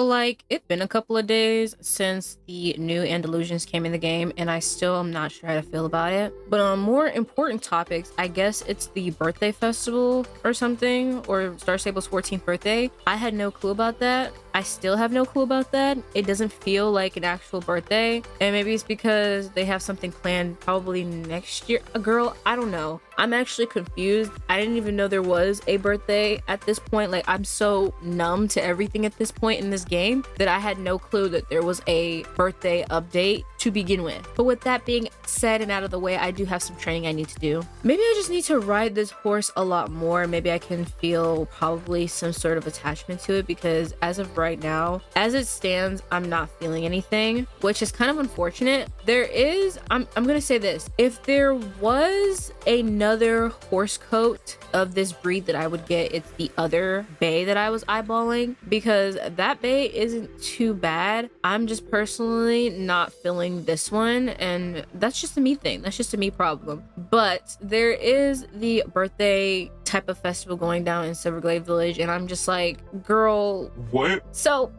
So like it's been a couple of days since the new Andalusians came in the game and I still am not sure how to feel about it. But on more important topics, I guess it's the birthday festival or something, or Star Stable's 14th birthday. I had no clue about that. I still have no clue about that. It doesn't feel like an actual birthday, and maybe it's because they have something planned probably next year. Girl, I don't know. I'm actually confused. I didn't even know there was a birthday at this point. Like, I'm so numb to everything at this point in this game that I had no clue that there was a birthday update to begin with. But with that being said and out of the way, I do have some training I need to do. Maybe I just need to ride this horse a lot more. Maybe I can feel probably some sort of attachment to it, because as of right now, as it stands, I'm not feeling anything, which is kind of unfortunate. There is, I'm gonna say this, if there was another horse coat of this breed that I would get, it's the other bay that I was eyeballing, because that bay isn't too bad. I'm just personally not feeling this one, and that's just a me thing. That's just a me problem. But there is the birthday type of festival going down in Sever Village, and I'm just like, girl, what? So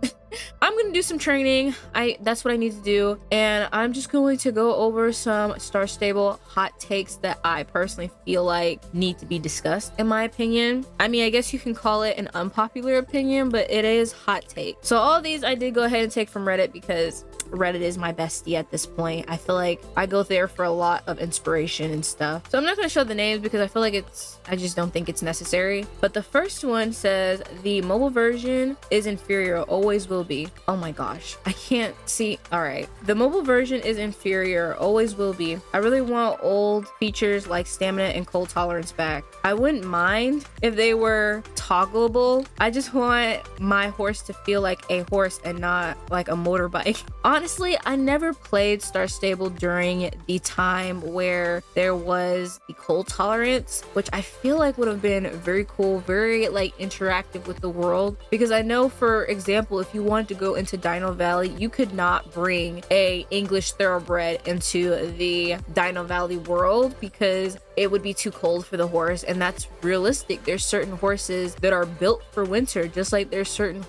I'm gonna do some training. That's what I need to do, and I'm just going to go over some Star Stable hot takes that I personally feel like need to be discussed, in my opinion. I mean, I guess you can call it an unpopular opinion, but it is hot take. So all of these I did go ahead and take from Reddit, because Reddit is my bestie at this point. I feel like I go there for a lot of inspiration and stuff. So I'm not going to show the names because I feel like I just don't think it's necessary. But the first one says the mobile version is inferior, always will be. Oh my gosh, I can't see. All right, the mobile version is inferior, always will be. I really want old features like stamina and cold tolerance back. I wouldn't mind if they were toggleable. I just want my horse to feel like a horse and not like a motorbike. Honestly, I never played Star Stable during the time where there was the cold tolerance, which I feel like would have been very cool, very like interactive with the world. Because I know, for example, if you wanted to go into Dino Valley, you could not bring a English thoroughbred into the Dino Valley world because it would be too cold for the horse, and that's realistic. There's certain horses that are built for winter, just like there's certain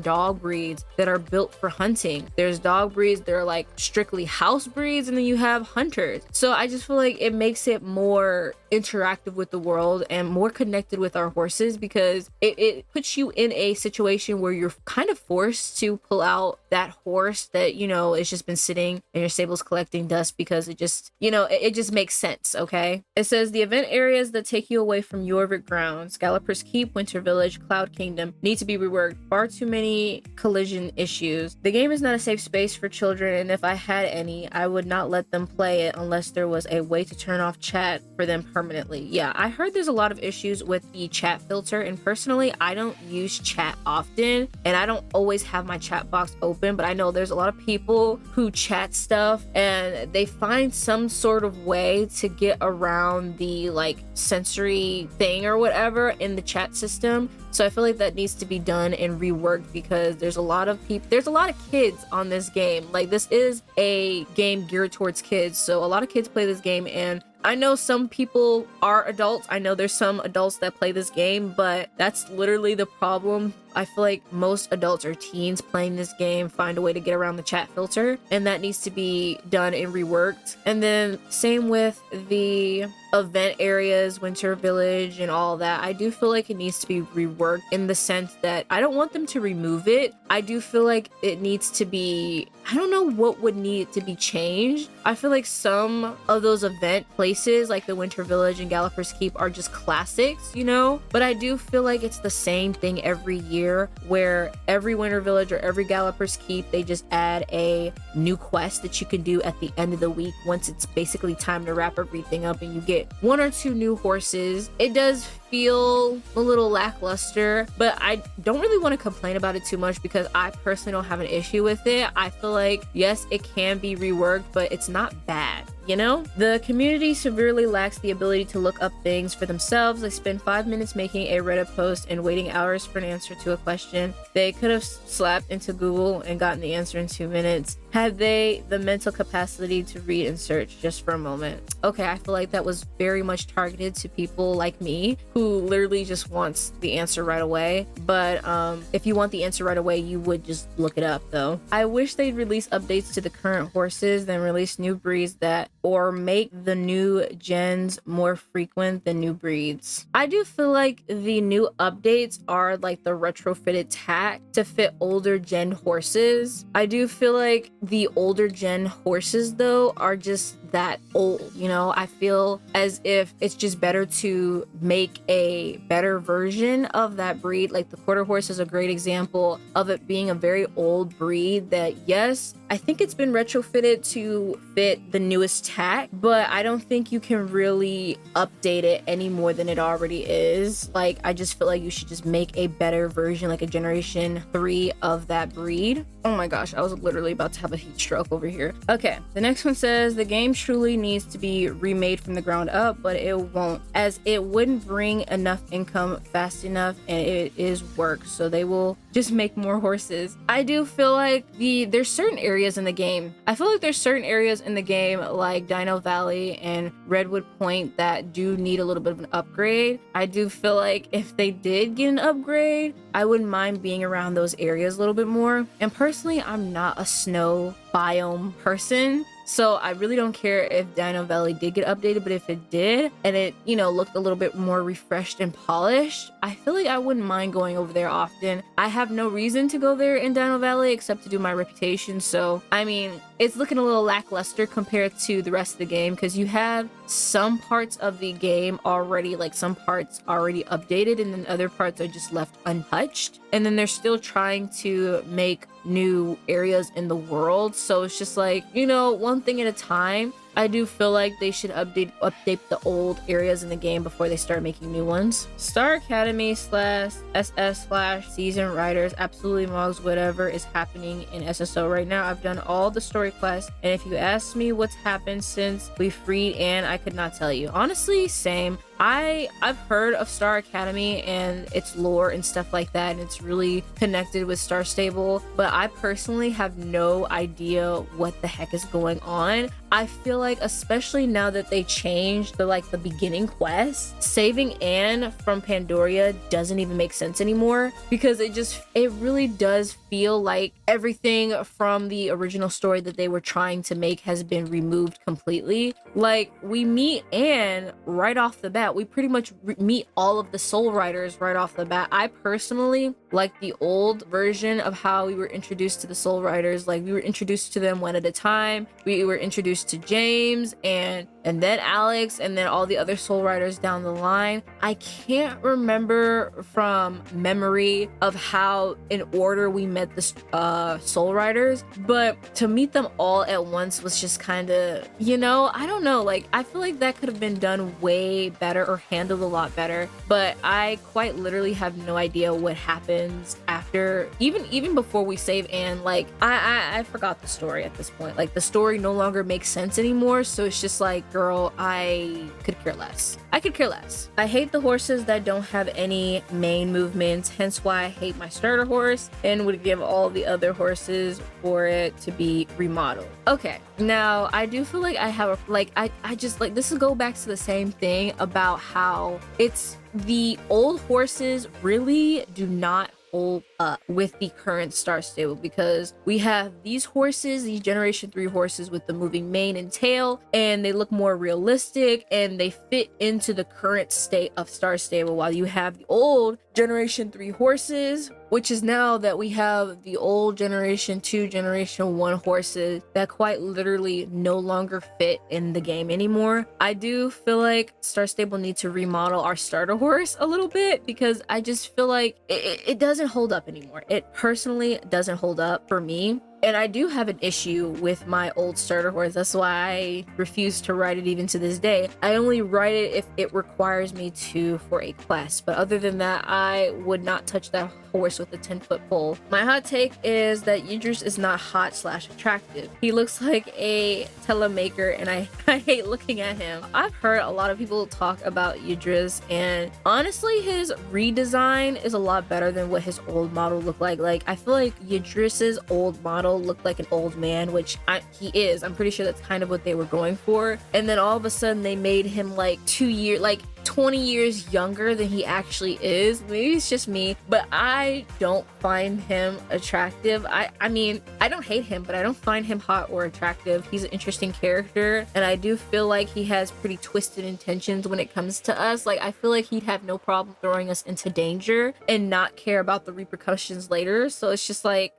dog breeds that are built for hunting. There's dog breeds that are like strictly house breeds, and then you have hunters. So I just feel like it makes it more interactive with the world and more connected with our horses, because it puts you in a situation where you're kind of forced to pull out that horse that, you know, it's just been sitting in your stables collecting dust, because it just, you know, it just makes sense. Okay, it says the event areas that take you away from Jorvik grounds, Galloper's Keep, Winter Village, Cloud Kingdom, need to be reworked. Far too many collision issues. The game is not a safe space for children, and if I had any, I would not let them play it unless there was a way to turn off chat for them permanently. Yeah, I heard there's a lot of issues with the chat filter, and personally, I don't use chat often, and I don't always have my chat box open, but I know there's a lot of people who chat stuff and they find some sort of way to get around the like sensory thing or whatever in the chat system. So I feel like that needs to be done and reworked, because there's a lot of kids on this game. Like, this is a game geared towards kids, so a lot of kids play this game, and I know some people are adults. I know there's some adults that play this game, but that's literally the problem. I feel like most adults or teens playing this game find a way to get around the chat filter, and that needs to be done and reworked. And then same with the event areas, Winter Village and all that. I do feel like it needs to be reworked, in the sense that I don't want them to remove it. I do feel like it needs to be, I don't know what would need to be changed. I feel like some of those event places like the Winter Village and Galloper's Keep are just classics, you know? But I do feel like it's the same thing every year, where every Winter Village or every Galloper's Keep, they just add a new quest that you can do at the end of the week once it's basically time to wrap everything up, and you get one or two new horses. It does feel a little lackluster, but I don't really want to complain about it too much, because I personally don't have an issue with it. I feel like, yes, it can be reworked, but it's not bad. You know, the community severely lacks the ability to look up things for themselves. They spend 5 minutes making a Reddit post and waiting hours for an answer to a question they could have slapped into Google and gotten the answer in 2 minutes. Had they the mental capacity to read and search just for a moment? Okay, I feel like that was very much targeted to people like me who literally just wants the answer right away. But if you want the answer right away, you would just look it up though. I wish they'd release updates to the current horses, then release new breeds that, or make the new gens more frequent than new breeds. I do feel like the new updates are like the retrofitted tack to fit older gen horses. I do feel like the older gen horses though are just that old, you know. I feel as if it's just better to make a better version of that breed. Like the quarter horse is a great example of it being a very old breed that, yes, I think it's been retrofitted to fit the newest tack, but I don't think you can really update it any more than it already is. Like, I just feel like you should just make a better version, like a generation 3 of that breed. Oh my gosh, I was literally about to have a heat stroke over here. Okay, the next one says the game truly needs to be remade from the ground up, but it won't, as it wouldn't bring enough income fast enough, and it is work, so they will just make more horses. I do feel like there's certain areas in the game. I feel like there's certain areas in the game like Dino Valley and Redwood Point that do need a little bit of an upgrade. I do feel like if they did get an upgrade, I wouldn't mind being around those areas a little bit more. And personally, I'm not a snow biome person, so I really don't care if Dino Valley did get updated, but if it did and it, you know, looked a little bit more refreshed and polished, I feel like I wouldn't mind going over there often. I have no reason to go there in Dino Valley except to do my reputation, so I mean, it's looking a little lackluster compared to the rest of the game because you have some parts of the game already, like some parts already updated, and then other parts are just left untouched, and then they're still trying to make new areas in the world, so it's just like, you know, one thing at a time. I do feel like they should update the old areas in the game before they start making new ones. Star Academy / SS / season writers absolutely mugs whatever is happening in SSO right now. I've done all the story quests, and if you ask me what's happened since we freed Anne, I could not tell you. Honestly, same. I've heard of Star Academy and its lore and stuff like that, and it's really connected with Star Stable, but I personally have no idea what the heck is going on. I feel like, especially now that they changed the beginning quest, saving Anne from Pandoria doesn't even make sense anymore, because it really does feel like everything from the original story that they were trying to make has been removed completely. Like, we meet Anne right off the bat. We pretty much meet all of the Soul Riders right off the bat. I personally like the old version of how we were introduced to the Soul Riders. Like, we were introduced to them one at a time. We were introduced to James and then Alex, and then all the other Soul Riders down the line. I can't remember from memory of how in order we met the Soul Riders, but to meet them all at once was just kind of, you know, I don't know, like, I feel like that could have been done way better or handled a lot better, but I quite literally have no idea what happens after, even before we save Anne. Like, I forgot the story at this point. Like, the story no longer makes sense anymore, so it's just like, girl, I could care less. I could care less. I hate the horses that don't have any main movements, hence why I hate my starter horse and would give all the other horses for it to be remodeled. Okay, now I do feel like I have I just like, this is go back to the same thing about how it's the old horses really do not hold up with the current Star Stable, because we have these horses, these generation 3 horses with the moving mane and tail, and they look more realistic and they fit into the current state of Star Stable, while you have the old generation 3 horses, which is now that we have the old generation 2, generation 1 horses that quite literally no longer fit in the game anymore. I do feel like Star Stable needs to remodel our starter horse a little bit, because I just feel like it doesn't hold up anymore. It personally doesn't hold up for me. And I do have an issue with my old starter horse. That's why I refuse to ride it even to this day. I only ride it if it requires me to for a quest. But other than that, I would not touch that horse with a 10-foot pole. My hot take is that Yidris is not hot / attractive. He looks like a telemaker, and I hate looking at him. I've heard a lot of people talk about Yidris, and honestly, his redesign is a lot better than what his old model looked like. Like, I feel like Yidris's old model looked like an old man, which he is. I'm pretty sure that's kind of what they were going for. And then all of a sudden they made him like 20 years younger than he actually is. Maybe it's just me, but I don't find him attractive. I mean, I don't hate him, but I don't find him hot or attractive. He's an interesting character, and I do feel like he has pretty twisted intentions when it comes to us. Like, I feel like he'd have no problem throwing us into danger and not care about the repercussions later. So it's just like,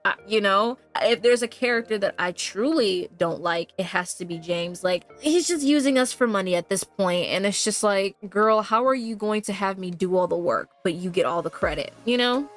if there's a character that I truly don't like, it has to be James. Like, he's just using us for money at this point, and it's just like, girl, how are you going to have me do all the work but you get all the credit,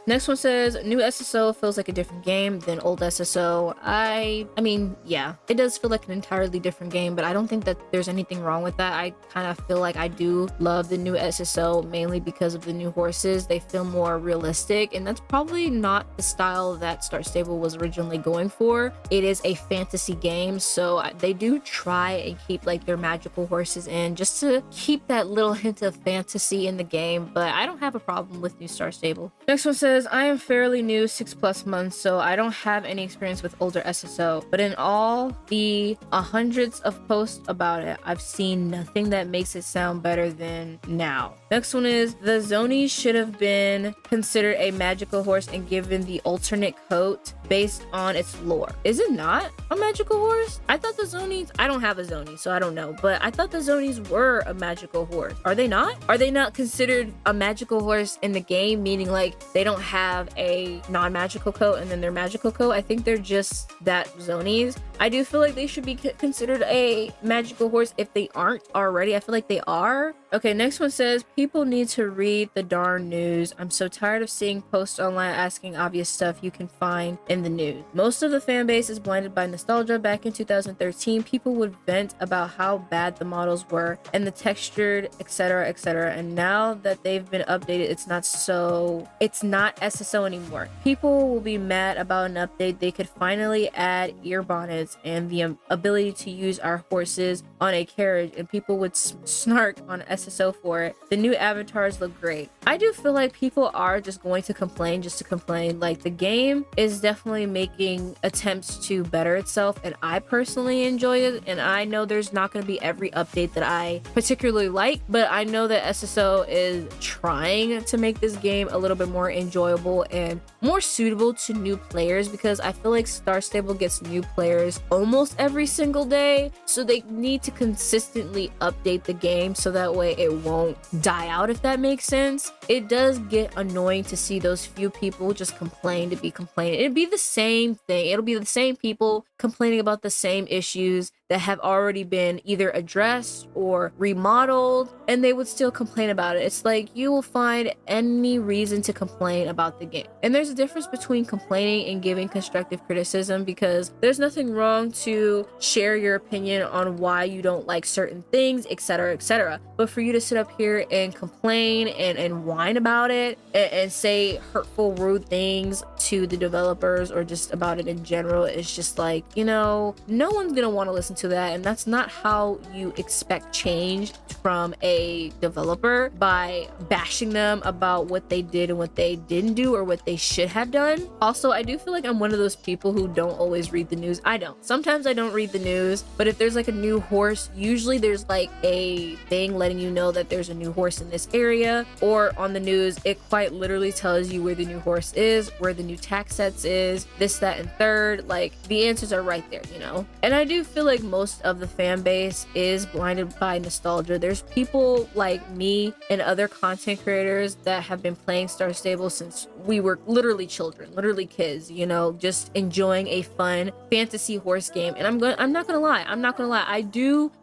Next one says, new SSO feels like a different game than old SSO. I mean, yeah, it does feel like an entirely different game, but I don't think that there's anything wrong with that. I kind of feel like I do love the new SSO, mainly because of the new horses. They feel more realistic, and that's probably not the style that Star Stable was originally going for. It is a fantasy game, so they do try and keep like their magical horses in, just to keep that little hint of fantasy in the game, but I don't have a problem with new Star Stable. Next one says, I am fairly new, 6+ months, so I don't have any experience with older SSO, but in all the hundreds of posts about it, I've seen nothing that makes it sound better than now. Next one is, the Zonies should have been considered a magical horse and given the alternate coat based on its lore. Is it not a magical horse? I thought the Zonies, I don't have a Zonie, so I don't know, but I thought the Zonies were a magical horse. Are they not? Are they not considered a magical horse in the game, meaning like they don't have a non-magical coat and then their magical coat? I think they're just that Zonies. I do feel like they should be considered a magical horse if they aren't already. I feel like they are. Okay, next one says, people need to read the darn news. I'm so tired of seeing posts online asking obvious stuff you can find in the news. Most of the fan base is blinded by nostalgia. Back in 2013, people would vent about how bad the models were and the textured, etc., etc. And now that they've been updated, it's not SSO anymore. People will be mad about an update. They could finally add ear bonnets and the ability to use our horses on a carriage, and people would snark on SSO for it. The new avatars look great. I do feel like people are just going to complain just to complain. Like, the game is definitely making attempts to better itself, and I personally enjoy it, and I know there's not going to be every update that I particularly like, but I know that SSO is trying to make this game a little bit more enjoyable and more suitable to new players, because I feel like Star Stable gets new players almost every single day, so they need to consistently update the game so that way it won't die out, if that makes sense. It does get annoying to see those few people just complain to be complaining. It'd be the same thing. It'll be the same people complaining about the same issues that have already been either addressed or remodeled, and they would still complain about it. It's like, you will find any reason to complain about the game. And there's a difference between complaining and giving constructive criticism, because there's nothing wrong to share your opinion on why you don't like certain things, etc., etc. But for you to sit up here and complain and whine about it and say hurtful, rude things to the developers or just about it in general, it's just like, no one's gonna want to listen to that. And that's not how you expect change from a developer, by bashing them about what they did and what they didn't do or what they should have done. Also, I do feel like I'm one of those people who don't always read the news. I don't. Sometimes I don't read the news, but if there's like a new horse, usually there's like a thing letting you know that there's a new horse in this area, or on the news it quite literally tells you where the new horse is, where the new tax sets is, this, that, and third. Like, the answers are right there, And I do feel like most of the fan base is blinded by nostalgia. There's people like me and other content creators that have been playing Star Stable since we were literally children, literally kids, just enjoying a fun fantasy horse game. And I'm not gonna lie,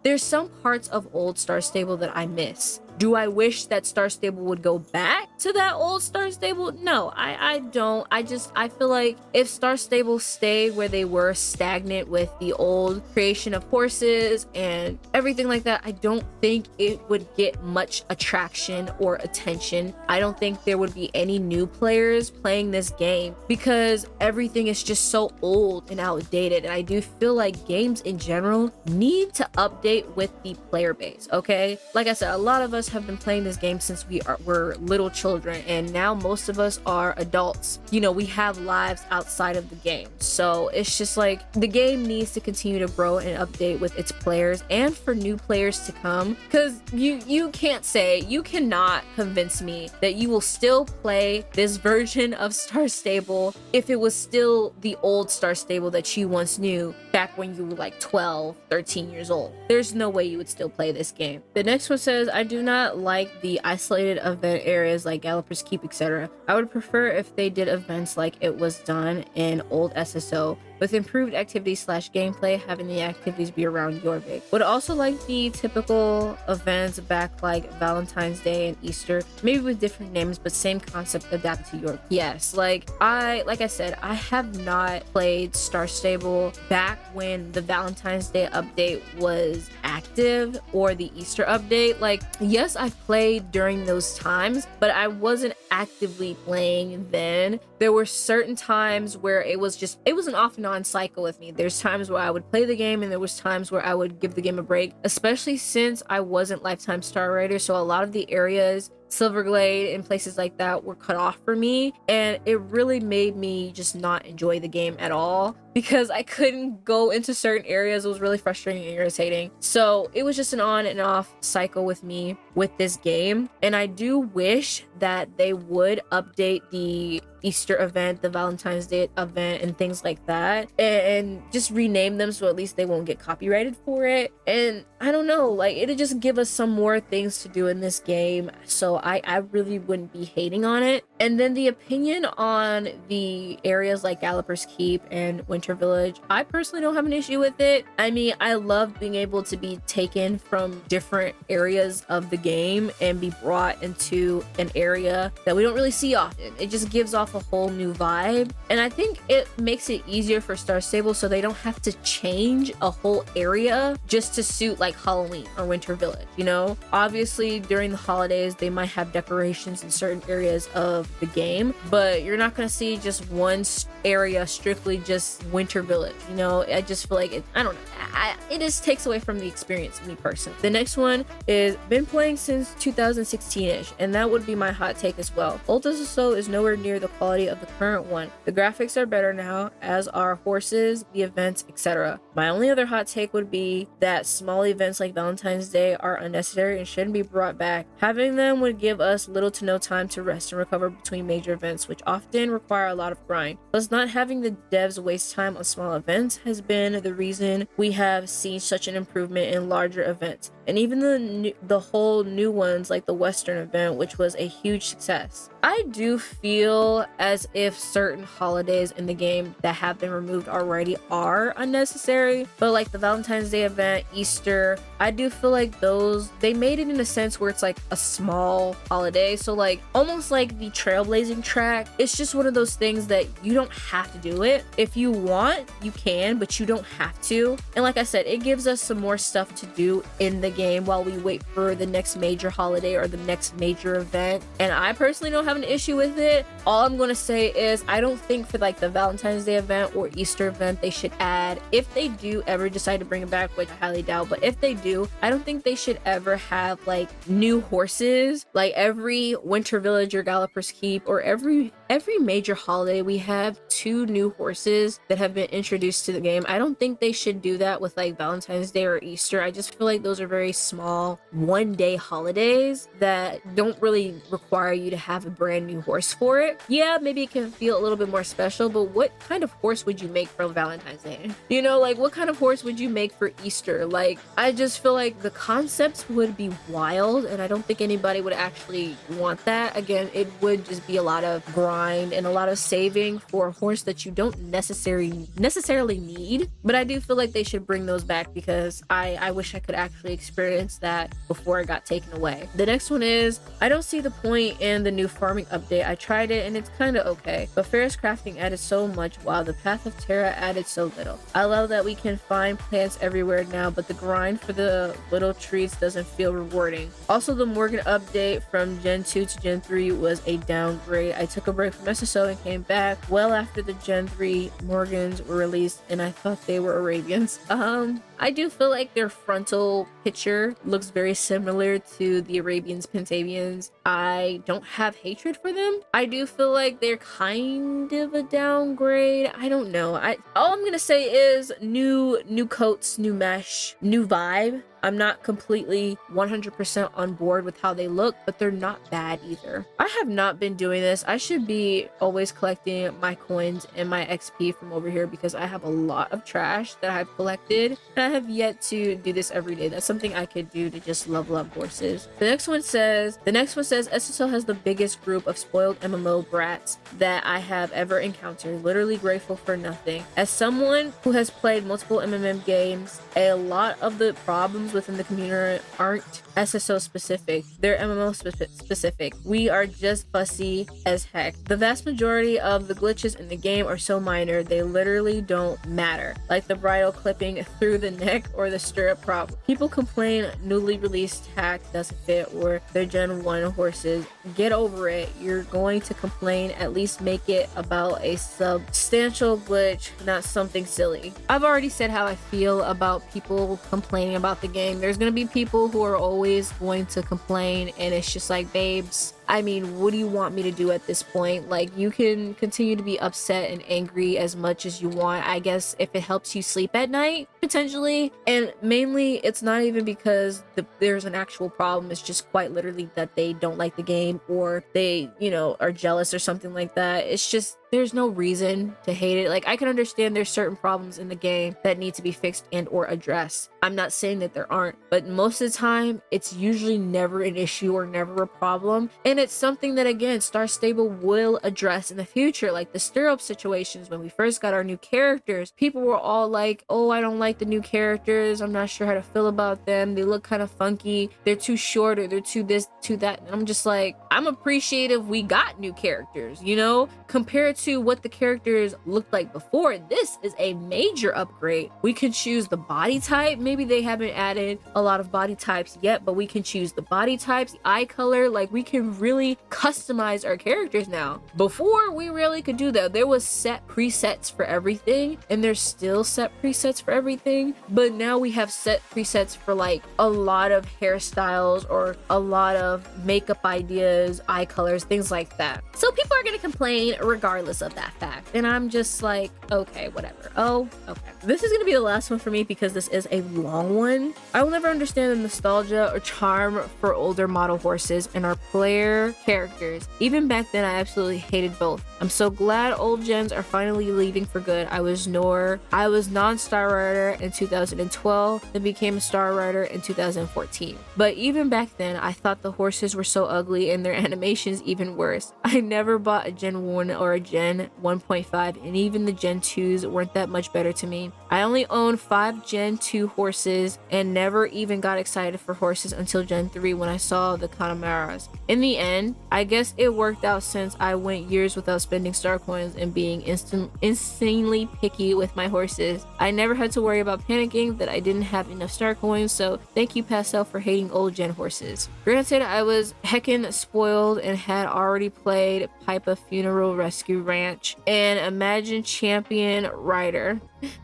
there's some parts of old Star Stable that I miss. Do I wish that Star Stable would go back to that old Star Stable? No, I don't. I feel like if Star Stable stayed where they were, stagnant with the old creation of horses and everything like that, I don't think it would get much attraction or attention. I don't think there would be any new players playing this game, because everything is just so old and outdated. And I do feel like games in general need to update with the player base, okay? Like I said, a lot of us have been playing this game since we're little children. children, and now most of us are adults. You know, we have lives outside of the game. So it's just like the game needs to continue to grow and update with its players and for new players to come, because you cannot convince me that you will still play this version of Star Stable if it was still the old Star Stable that you once knew back when you were like 12, 13 years old. There's no way you would still play this game. The next one says, I do not like the isolated event areas like Gallopers Keep, etc. I would prefer if they did events like it was done in old SSO, with improved activities / gameplay, having the activities be around your base. Would also like the typical events back like Valentine's Day and Easter, maybe with different names, but same concept adapted to your. Yes, like I said, I have not played Star Stable back when the Valentine's Day update was active or the Easter update. Like, yes, I've played during those times, but I wasn't actively playing then. There were certain times where it was an off and on cycle with me. There's times where I would play the game and there was times where I would give the game a break, especially since I wasn't lifetime star rater. So a lot of the areas, Silverglade and places like that, were cut off for me, and it really made me just not enjoy the game at all because I couldn't go into certain areas. It was really frustrating and irritating. So it was just an on and off cycle with me with this game, and I do wish that they would update the Easter event, the Valentine's Day event, and things like that, and just rename them so at least they won't get copyrighted for it. And I don't know, like, it'll just give us some more things to do in this game, so I really wouldn't be hating on it. And then the opinion on the areas like Gallopers Keep and Winter Village, I personally don't have an issue with it. I mean, I love being able to be taken from different areas of the game and be brought into an area that we don't really see often. It just gives off a whole new vibe, and I think it makes it easier for Star Stable so they don't have to change a whole area just to suit like Halloween or Winter Village. You know, obviously during the holidays they might have decorations in certain areas of the game, but you're not going to see just one area strictly just Winter Village. You know, I just feel like I don't know, it just takes away from the experience, me personally. The next one is been playing since 2016ish, and that would be my hot take as well. Old SSO is nowhere near the quality of the current one. The graphics are better now, as are horses, the events, etc. My only other hot take would be that small events like Valentine's Day are unnecessary and shouldn't be brought back. Having them would give us little to no time to rest and recover between major events, which often require a lot of grind. Plus, not having the devs waste time on small events has been the reason we have seen such an improvement in larger events, and even the whole new ones like the Western event, which was a huge success. I do feel as if certain holidays in the game that have been removed already are unnecessary, but like the Valentine's Day event, Easter, I do feel like those, they made it in a sense where it's like a small holiday. So like almost like the trailblazing track, it's just one of those things that you don't have to do it. If you want, you can, but you don't have to. And like I said, it gives us some more stuff to do in the game while we wait for the next major holiday or the next major event. And I personally don't have an issue with it. All I'm gonna say is I don't think for like the Valentine's Day event or Easter event they should add, if they do ever decide to bring it back, which I highly doubt, but if they do, I don't think they should ever have like new horses. Like every Winter Village or Gallopers Keep or every major holiday we have 2 new horses that have been introduced to the game. I don't think they should do that with like Valentine's Day or Easter. I just feel like those are very small one-day holidays that don't really require you to have a brand new horse for it. Yeah, maybe it can feel a little bit more special, but what kind of horse would you make for Valentine's Day? You know, like what kind of horse would you make for Easter? Like, I just feel like the concepts would be wild, and I don't think anybody would actually want that. Again, it would just be a lot of grind and a lot of saving for a horse that you don't necessarily need. But I do feel like they should bring those back because I wish I could actually experience that before it got taken away. The next one is, I don't see the point in the new farming update. I tried it and it's kind of okay, but Ferris crafting added so much while the Path of Terra added so little. I love that we can find plants everywhere now, but the grind for the little treats doesn't feel rewarding. Also, the Morgan update from Gen 2 to Gen 3 was a downgrade. I took a break break from SSO and came back well after the Gen 3 Morgans were released, and I thought they were Arabians. I do feel like their frontal picture looks very similar to the Arabians Pentavians. I don't have hatred for them. I do feel like they're kind of a downgrade. I don't know. All I'm gonna say is new coats, new mesh, new vibe. I'm not completely 100% on board with how they look, but they're not bad either. I have not been doing this. I should be always collecting my coins and my XP from over here because I have a lot of trash that I've collected, and I have yet to do this every day. That's something I could do to just level up horses. The next one says SSO has the biggest group of spoiled MMO brats that I have ever encountered. Literally grateful for nothing. As someone who has played multiple MMM games, a lot of the problems within the community aren't SSO specific, they're MMO specific. We are just fussy as heck. The vast majority of the glitches in the game are so minor, they literally don't matter. Like the bridle clipping through the neck or the stirrup problem. People complain newly released tack doesn't fit or their Gen 1 horses. Get over it. You're going to complain, at least make it about a substantial glitch, not something silly. I've already said how I feel about people complaining about the game. There's gonna be people who are always going to complain, and it's just like, babes, I mean, what do you want me to do at this point? Like, you can continue to be upset and angry as much as you want, I guess, if it helps you sleep at night, potentially. And mainly, it's not even because there's an actual problem. It's just quite literally that they don't like the game, or they, you know, are jealous or something like that. It's just, there's no reason to hate it. Like, I can understand there's certain problems in the game that need to be fixed and or addressed. I'm not saying that there aren't, but most of the time, it's usually never an issue or never a problem. And it's something that, again, Star Stable will address in the future. Like the stirrup situations when we first got our new characters, people were all like, oh, I don't like the new characters. I'm not sure how to feel about them. They look kind of funky. They're too short, or they're too this, too that. And I'm just like, I'm appreciative we got new characters, you know, compared to what the characters looked like before. This is a major upgrade. We can choose the body type. Maybe they haven't added a lot of body types yet, but we can choose the body types, the eye color. Like, we can really customize our characters now. Before, we really could do that. There was set presets for everything, and there's still set presets for everything, but now we have set presets for like a lot of hairstyles or a lot of makeup ideas, eye colors, things like that. So people are gonna complain regardless of that fact, and I'm just like, okay, whatever. Oh, okay. This is gonna be the last one for me because this is a long one. I will never understand the nostalgia or charm for older model horses and our player characters. Even back then, I absolutely hated both. I'm so glad old gens are finally leaving for good. I was non-Star Rider in 2012 and became a Star Rider in 2014. But even back then, I thought the horses were so ugly and their animations even worse. I never bought a Gen 1 or a Gen 1.5, and even the Gen 2s weren't that much better to me. I only owned 5 Gen 2 horses and never even got excited for horses until Gen 3 when I saw the Conemaras. In the end, I guess it worked out since I went years without spending star coins and being insanely picky with my horses. I never had to worry about panicking that I didn't have enough star coins, so thank you, Pastel, for hating old gen horses. Granted, I was heckin' spoiled and had already played Pipa Funeral Rescue Ranch and Imagine Champion Rider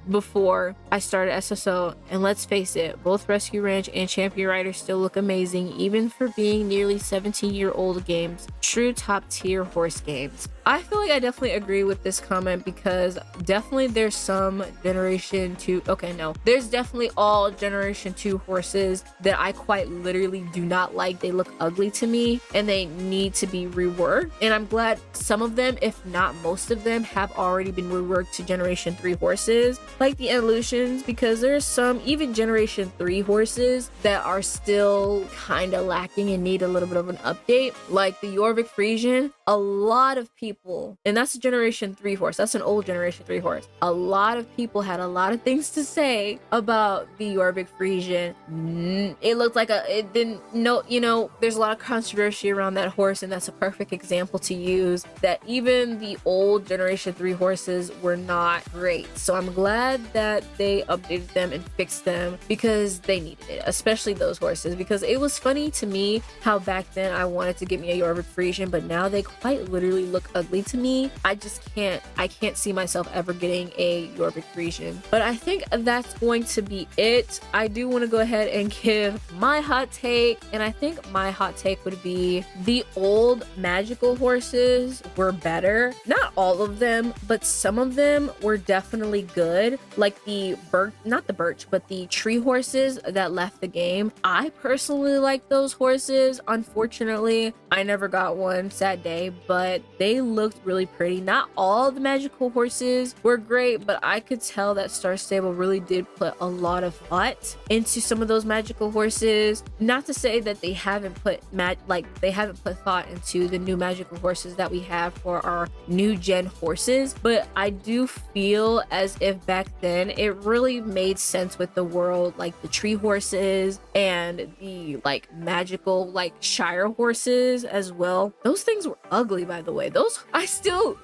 before I started SSO, and let's face it, both Rescue Ranch and Champion Rider still look amazing even for being nearly 17-year-old games. True top tier horse games. I feel like I definitely agree with this comment because definitely there's some generation 2, okay, no, there's definitely all generation 2 horses that I quite literally do not like. They look ugly to me and they need to be reworked, and I'm glad some of them, if not most of them, have already been reworked to generation 3 horses, like the Evolutions, because there's some even generation 3 horses that are still kind of lacking and need a little bit of an update, like the Jorvik Frisian. A lot of people, and that's a generation 3 horse, that's an old generation 3 horse, a lot of people had a lot of things to say about the Jorvik Frisian. It looked like it didn't know, you know, there's a lot of controversy around that horse, and that's a perfect example to use that even the old generation 3 horses were not great. So I'm glad that they updated them and fixed them because they needed it, especially those horses, because it was funny to me how back then I wanted to get me a Jorvik Frisian, but now they quite literally look ugly to me. I can't see myself ever getting a Yorvik Parisian. But I think that's going to be it. I do want to go ahead and give my hot take, and I think my hot take would be the old magical horses were better. Not all of them, but some of them were definitely good. Like the not the birch, but the tree horses that left the game. I personally like those horses. Unfortunately, I never got one, sad day, but they looked really pretty. Not all the magical horses were great, but I could tell that Star Stable really did put a lot of thought into some of those magical horses. Not to say that they haven't put thought into the new magical horses that we have for our new gen horses, but I do feel as if back then it really made sense with the world, like the tree horses and the like magical like shire horses as well. Those things were ugly, by the way. Those I sold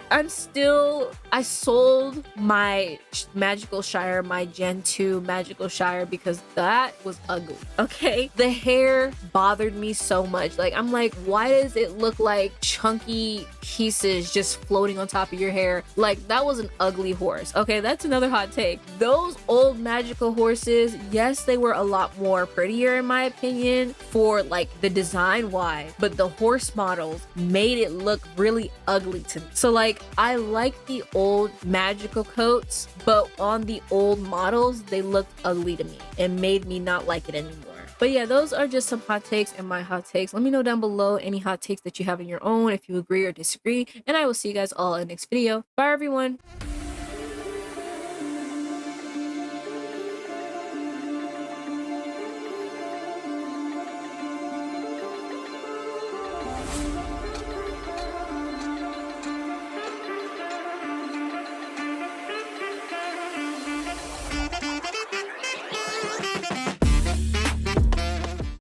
my magical shire, my gen 2 magical shire, because that was ugly. Okay, the hair bothered me so much. Like, I'm like, why does it look like chunky pieces just floating on top of your hair? Like, that was an ugly horse. Okay, that's another hot take. Those old magical horses, yes, they were a lot more prettier in my opinion for like the design wise, but the horse models made it look really ugly to me. So like, I like the old magical coats, but on the old models, they looked ugly to me and made me not like it anymore. But yeah, those are just some hot takes and my hot takes. Let me know down below any hot takes that you have in your own, if you agree or disagree, and I will see you guys all in the next video. Bye everyone.